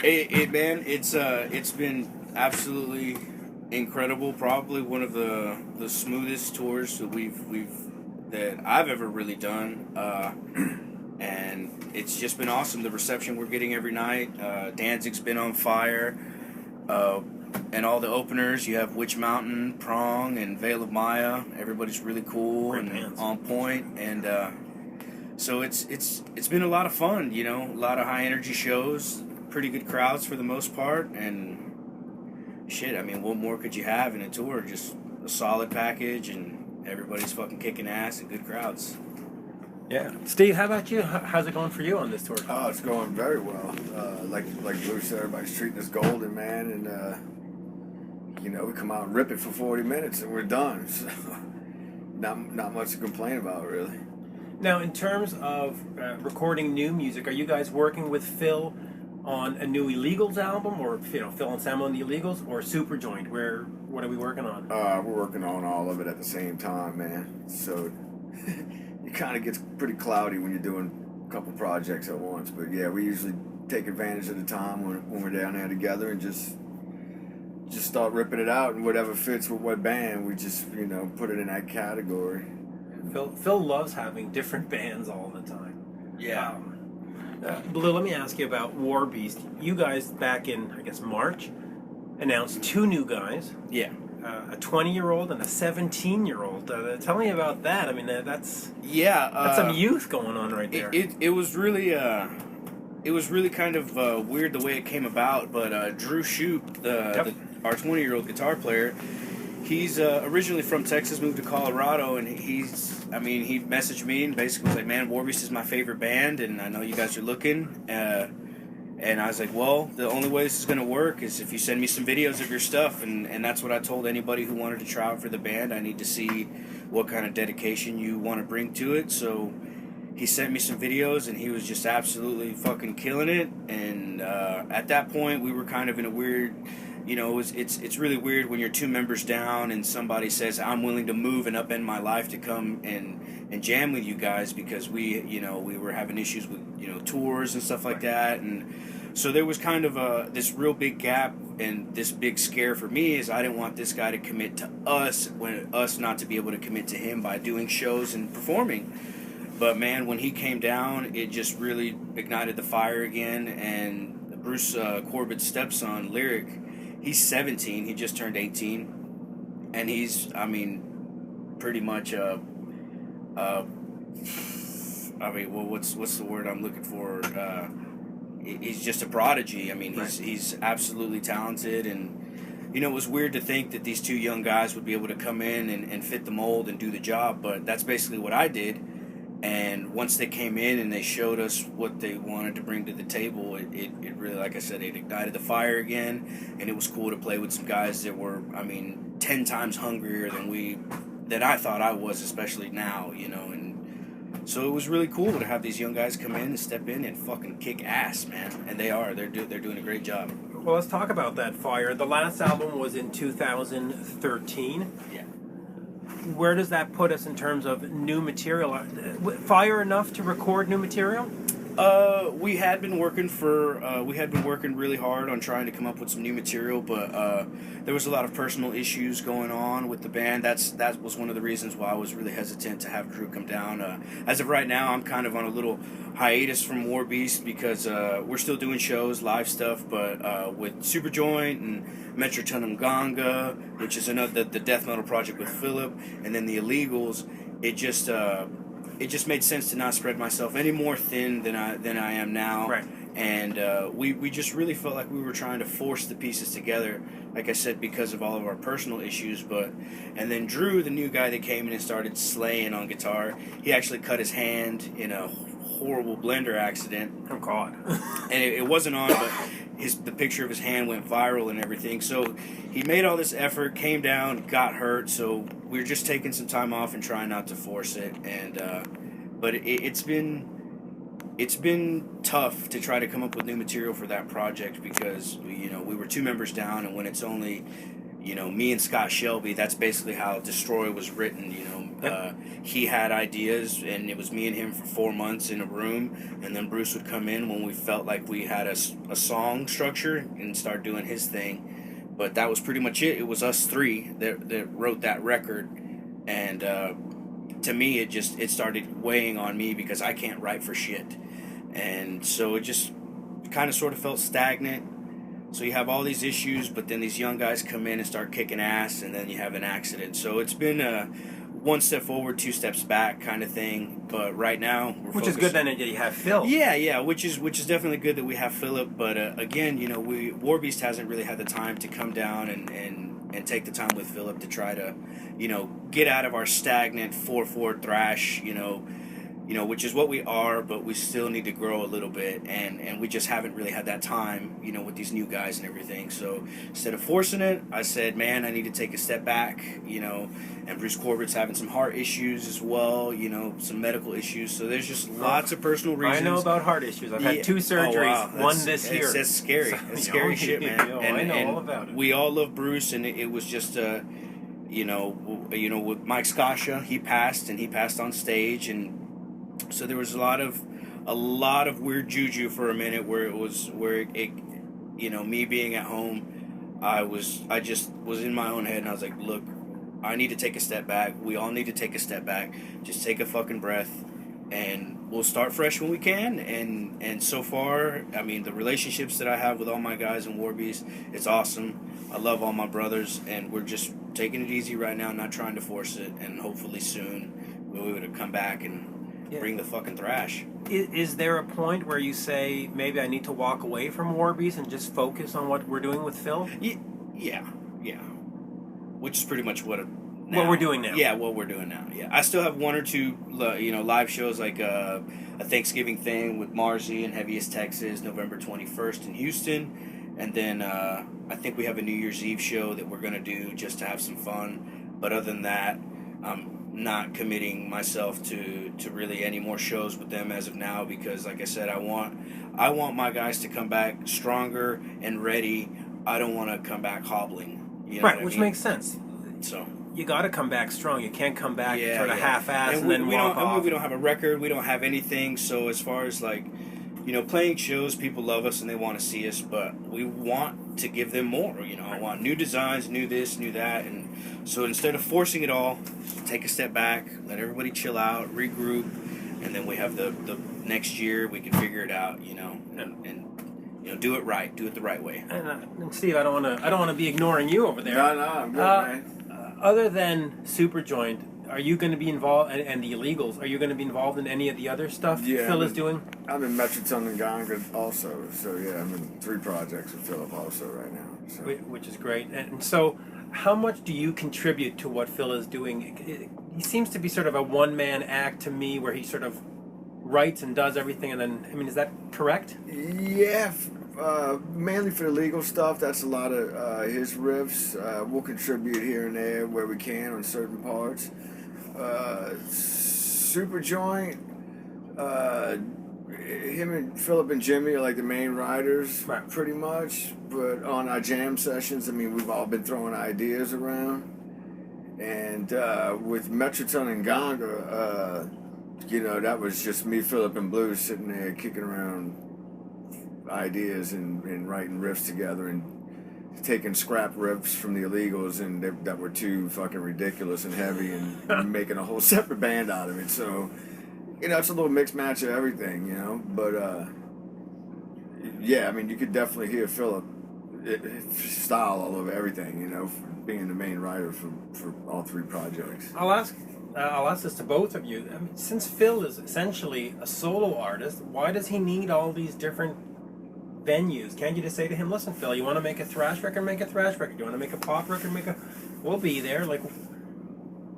It's been absolutely incredible. Probably one of the smoothest tours that I've ever really done. And it's just been awesome. The reception we're getting every night. Danzig's been on fire. And all the openers, you have Witch Mountain, Prong, and Veil of Maya. Everybody's really cool Great and bands. on point. And so it's been a lot of fun, you know, a lot of high energy shows, pretty good crowds for the most part. And shit, I mean, what more could you have in a tour? Just a solid package and everybody's fucking kicking ass and good crowds. Yeah. Steve, how about you? How's it going for you on this tour? Oh, it's going very well. Like Blue said, everybody's treating us golden, man, and you know, we come out and rip it for 40 minutes and we're done. So not much to complain about, really. Now, in terms of recording new music, are you guys working with Phil on a new Illegals album, or Phil and Sam on the Illegals, or Superjoint? What are we working on? We're working on all of it at the same time, man. So it kind of gets pretty cloudy when you're doing a couple projects at once. But yeah, we usually take advantage of the time when we're down there together and just start ripping it out, and whatever fits with what band, we just, you know, put it in that category. Phil loves having different bands all the time. Yeah. Blue, let me ask you about Warbeast. You guys, back in, I guess, March, announced two new guys. Yeah. A 20-year-old and a 17-year-old. Tell me about that. I mean, that's some youth going on right there. It was really kind of weird the way it came about. But Drew Shoup, our 20-year-old guitar player, he's originally from Texas, moved to Colorado, and he messaged me and basically was like, "Man, Warbeast is my favorite band, and I know you guys are looking." And I was like, well, the only way this is going to work is if you send me some videos of your stuff. And that's what I told anybody who wanted to try out for the band. I need to see what kind of dedication you want to bring to it. So he sent me some videos, and he was just absolutely fucking killing it. And at that point, we were kind of in a weird, you know, it's really weird when you're two members down and somebody says, I'm willing to move and upend my life to come and jam with you guys, because we were having issues with, you know, tours and stuff like that. And so there was kind of this real big gap, and this big scare for me is I didn't want this guy to commit to us when us not to be able to commit to him by doing shows and performing. But man, when he came down, it just really ignited the fire again. And Bruce Corbett's stepson, Lyric, he's 17. He just turned 18, and he's, I mean, pretty much what's the word I'm looking for? He's just a prodigy. I mean, he's absolutely talented, and you know, it was weird to think that these two young guys would be able to come in and fit the mold and do the job, but that's basically what I did. And once they came in and they showed us what they wanted to bring to the table, it really, like I said, it ignited the fire again, and it was cool to play with some guys that were, I mean, 10 times hungrier than I thought I was, especially now, you know. And so it was really cool to have these young guys come in and step in and fucking kick ass, man. And they're doing a great job. Well, let's talk about that fire. The last album was in 2013. Yeah. Where does that put us in terms of new material? Fire enough to record new material? We had been working really hard on trying to come up with some new material, but there was a lot of personal issues going on with the band. That was one of the reasons why I was really hesitant to have Drew come down. As of right now, I'm kind of on a little hiatus from Warbeast because we're still doing shows, live stuff, but with Superjoint and Metro Ganga, which is another the death metal project with Philip, and then the Illegals, it just made sense to not spread myself any more thin than I am now. Right. And we just really felt like we were trying to force the pieces together, like I said, because of all of our personal issues. And then Drew, the new guy that came in and started slaying on guitar, he actually cut his hand in a horrible blender accident. Oh God. And it wasn't on, but the picture of his hand went viral and everything. So he made all this effort, came down, got hurt. So we're just taking some time off and trying not to force it. And but it's been tough to try to come up with new material for that project because we were 2 members down, and when it's only me and Scott Shelby, that's basically how Destroy was written. He had ideas, and it was me and him for 4 months in a room, and then Bruce would come in when we felt like we had a song structure and start doing his thing. But that was pretty much it. It was us 3 that wrote that record, and to me, it started weighing on me because I can't write for shit, and so it just kind of sort of felt stagnant. So you have all these issues, but then these young guys come in and start kicking ass, and then you have an accident. So it's been a 1 step forward, 2 steps back kind of thing. But right now, we're Which is good then that you have Phil. Yeah, which is definitely good that we have Philip. But again, Warbeast hasn't really had the time to come down and take the time with Philip to try to, get out of our stagnant 4/4 thrash, which is what we are, but we still need to grow a little bit, and we just haven't really had that time, with these new guys and everything. So instead of forcing it, I said, man, I need to take a step back, and Bruce Corbett's having some heart issues as well, some medical issues. So there's just lots of personal reasons. I know about heart issues. I've had 2 surgeries, one this year. That's scary. So, that's scary shit, man. I know all about it. We all love Bruce, and it was just with Mike Scascia, he passed on stage, and so there was a lot of weird juju for a minute where me being at home, I just was in my own head, and I was like, look, I need to take a step back. We all need to take a step back. Just take a fucking breath, and we'll start fresh when we can. And so far, I mean, the relationships that I have with all my guys in Warbeast, it's awesome. I love all my brothers, and we're just taking it easy right now, not trying to force it, and hopefully soon we'll be able to come back and bring the fucking thrash. Is there a point where you say, maybe I need to walk away from Warbeast and just focus on what we're doing with Phil? Yeah. Which is pretty much what we're doing now. Yeah, what we're doing now. Yeah, I still have 1 or 2, live shows, like a Thanksgiving thing with Marzi in Heaviest, Texas, November 21st in Houston, and then I think we have a New Year's Eve show that we're gonna do just to have some fun. But other than that, not committing myself to really any more shows with them as of now, because like I said, I want my guys to come back stronger and ready. I don't want to come back hobbling. Which makes sense. So you got to come back strong. You can't come back sort of half-assed and then we walk off. We don't have a record. We don't have anything. So as far as playing shows, people love us and they want to see us, but we want to give them more. I want new designs, new this, new that, and so instead of forcing it all, take a step back, let everybody chill out, regroup, and then we have the next year we can figure it out, and do it right, do it the right way. And Steve, I don't want to be ignoring you over there. No, I'm good, man. Other than Superjoint, are you going to be involved, and the Illegals, are you going to be involved in any of the other stuff Phil is doing? I'm in Metroton and Ganga also, so yeah, I'm in 3 projects with Philip also right now. So. Which is great. And so, how much do you contribute to what Phil is doing? He seems to be sort of a one-man act to me, where he sort of writes and does everything, and then, is that correct? Yeah, mainly for the legal stuff, that's a lot of his riffs. We'll contribute here and there where we can on certain parts. Superjoint, him and Philip and Jimmy are like the main writers, pretty much. But on our jam sessions, we've all been throwing ideas around. And with Metroton and Ganga, that was just me, Philip, and Blue sitting there kicking around ideas and writing riffs together and taking scrap riffs from the Illegals that were too fucking ridiculous and heavy and making a whole separate band out of it. So, it's a little mixed match of everything, But, you could definitely hear Philip style all over everything, being the main writer for all 3 projects. I'll ask this to both of you. Since Phil is essentially a solo artist, why does he need all these different venues? Can't you just say to him, listen, Phil, you want to make a thrash record, make a thrash record. You want to make a pop record, we'll be there.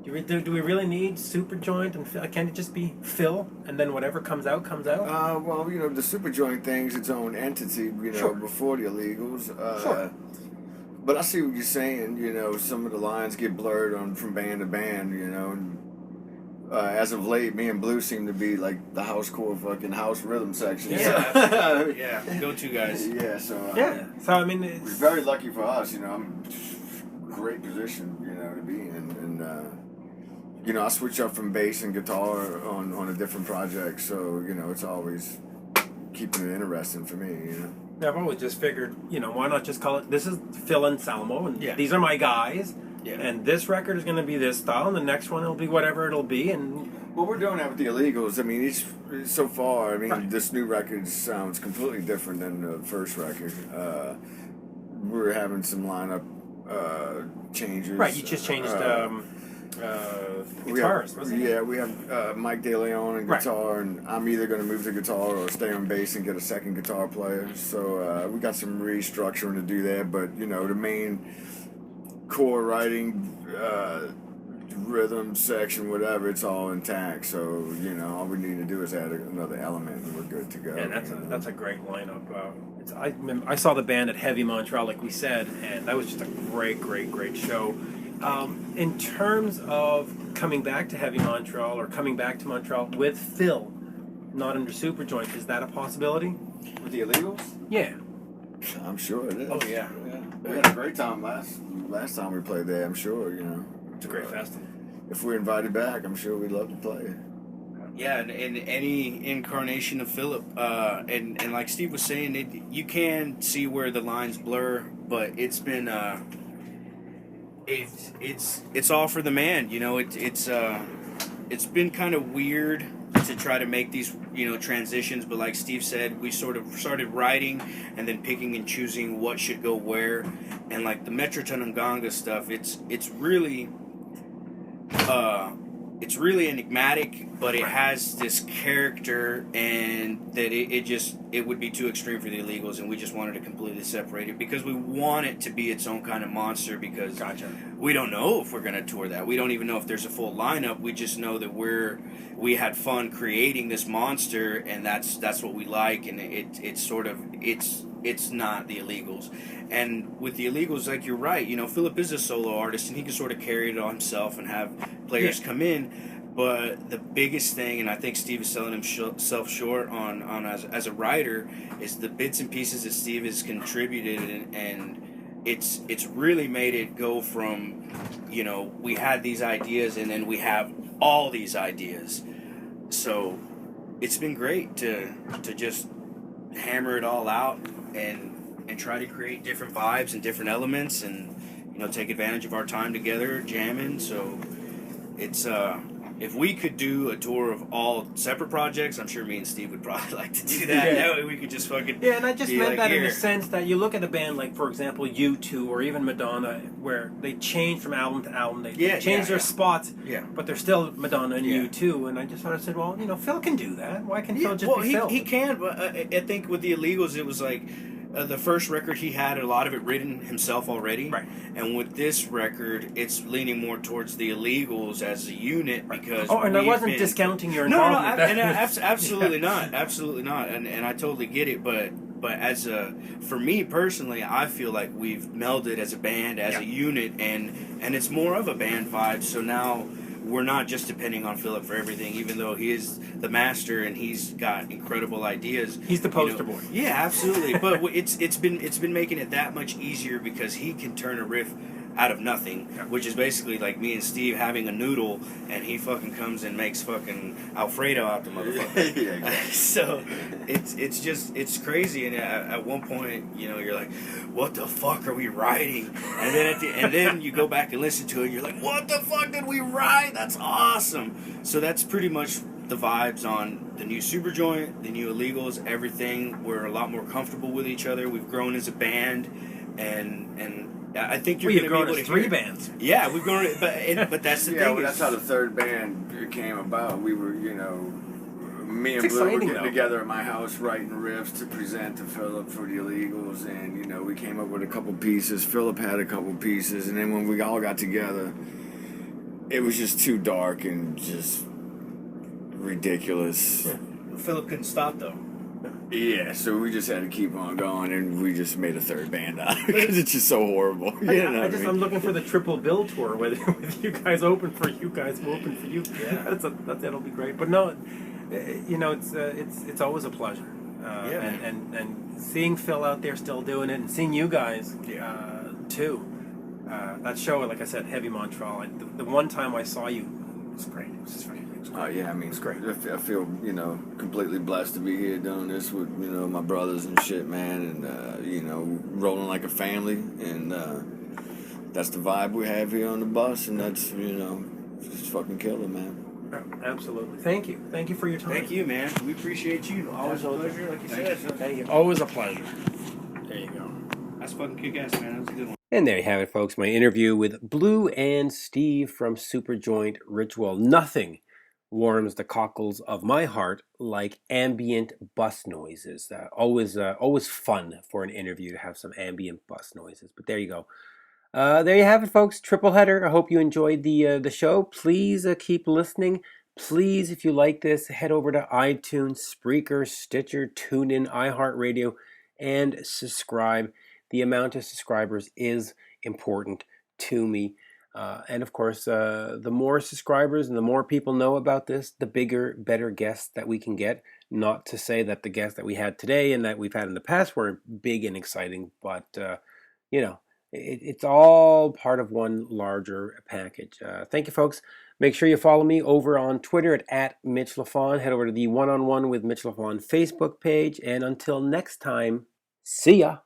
Do we really need Superjoint and Phil? Can't it just be Phil and then whatever comes out comes out? Well, you know, the Superjoint thing's its own entity, you know, Sure. before the illegals. Sure. But I see what you're saying. You know, some of the lines get blurred from band to band. You know, and as of late, me and Blue seem to be like the housecore fucking house rhythm section. Yeah, yeah, go-to guys. Yeah. So Yeah. So I mean, it's it's very lucky for us. You know, I'm great position. You know, to be in, and you know, I switch up from bass and guitar on a different project. So you know, it's always keeping it interesting for me. You know. I've always just figured, you know, why not just call it, this is Phil and Salmo, and Yeah. these are my guys, Yeah. and this record is going to be this style, and the next one will be whatever it'll be, and... Well, we're doing that with the illegals. I mean, so far, I mean, Right. this new record sounds completely different than the first record. We're having some lineup changes. Right, you just changed guitarist, wasn't it? Yeah, we have Mike De Leon on Right. guitar, and I'm either going to move to guitar or stay on bass and get a second guitar player. So we got some restructuring to do there, but you know, the main core writing, rhythm section, whatever, it's all intact. So you know, all we need to do is add another element, and we're good to go. And you know? that's a great lineup. I saw the band at Heavy Montreal, like we said, and that was just a great show. In terms of coming back to Heavy Montreal or coming back to Montreal with Phil, not under Superjoint, is that a possibility? With the illegals. Yeah. I'm sure it is. Oh, yeah. We had a great time last time we played there. I'm sure, you know. It's a great festival. If we're invited back, I'm sure we'd love to play. Yeah, and any incarnation of Philip, and like Steve was saying, you can see where the lines blur, but it's been it's all for the man. You know, it's been kind of weird to try to make these, you know, transitions, but like Steve said, we sort of started writing and then picking and choosing what should go where, and like the Metroton and Ganga stuff, it's really enigmatic, but it has this character, and that it would be too extreme for the illegals, and we just wanted to completely separate it because we want it to be its own kind of monster, because we don't know if we're going to tour that. We don't even know if there's a full lineup. We just know that we had fun creating this monster, and that's what we like, and it's not the illegals. And with the illegals, like, you're right, you know, Philip is a solo artist, and he can sort of carry it all himself and have players come in. But the biggest thing, and I think Steve is selling himself short on as a writer, is the bits and pieces that Steve has contributed, and it's really made it go from, you know, we had these ideas and then we have all these ideas. So it's been great to just hammer it all out and try to create different vibes and different elements, and, you know, take advantage of our time together jamming. So it's if we could do a tour of all separate projects, I'm sure me and Steve would probably like to do that. Yeah. That way we could just fucking... Yeah, and I just meant like, that in here. the sense that you look at a band like, for example, U2 or even Madonna, where they change from album to album. They change their spots, but they're still Madonna and U2. And I just sort of said, well, you know, Phil can do that. Why can Phil just be Phil? He can, but I think with the illegals, it was like... the first record, he had a lot of it written himself already. Right. And with this record, it's leaning more towards the illegals as a unit, because... Oh, and I wasn't discounting your involvement. Absolutely not. Absolutely not. And I totally get it, but for me personally, I feel like we've melded as a band, as a unit, and it's more of a band vibe, so now... we're not just depending on Philip for everything, even though he is the master and he's got incredible ideas. He's the poster boy. Yeah, absolutely. But it's been making it that much easier because he can turn a riff out of nothing, which is basically like me and Steve having a noodle, and he fucking comes and makes fucking Alfredo out the motherfucker. So it's crazy. And at one point, you know, you're like, what the fuck are we writing? And then then you go back and listen to it, and you're like, what the fuck did we write? That's awesome. So that's pretty much the vibes on the new Superjoint, the new illegals, everything. We're a lot more comfortable with each other. We've grown as a band, and I think you're going to be able to hear three bands. Yeah, we've grown, but that's the thing. Yeah, well, that's how the third band came about. We were, you know, me and Blue were getting together at my house writing riffs to present to Philip for the illegals, and, you know, we came up with a couple pieces. Philip had a couple pieces, and then when we all got together, it was just too dark and just ridiculous. Yeah. Philip couldn't stop though. Yeah, so we just had to keep on going, and we just made a third band out because it's just so horrible. You know what I mean? I'm looking for the triple bill tour with you guys open for you guys, we'll open for you. Yeah, that'll be great. But no, you know, it's always a pleasure. And seeing Phil out there still doing it, and seeing you guys too. That show, like I said, Heavy Montreal. The one time I saw you, it was great. It was just great. Yeah, I mean, it's great. I feel, you know, completely blessed to be here doing this with, you know, my brothers and shit, man, and, you know, rolling like a family, and that's the vibe we have here on the bus, and that's, you know, just fucking killer, man. Absolutely. Thank you. Thank you for your time. Thank you, man. We appreciate you. Always a pleasure, like you said. Thank you. Always a pleasure. There you go. That's fucking kick-ass, man. That was a good one. And there you have it, folks. My interview with Blue and Steve from Superjoint Ritual. Nothing warms the cockles of my heart like ambient bus noises. Always fun for an interview to have some ambient bus noises. But there you go. There you have it, folks. Triple header. I hope you enjoyed the show. Please keep listening. Please, if you like this, head over to iTunes, Spreaker, Stitcher, TuneIn, iHeartRadio, and subscribe. The amount of subscribers is important to me. And of course, the more subscribers and the more people know about this, the bigger, better guests that we can get. Not to say that the guests that we had today and that we've had in the past weren't big and exciting, but, you know, it's all part of one larger package. Thank you, folks. Make sure you follow me over on Twitter at Mitch Lafon. Head over to the One-on-One with Mitch Lafon Facebook page. And until next time, see ya.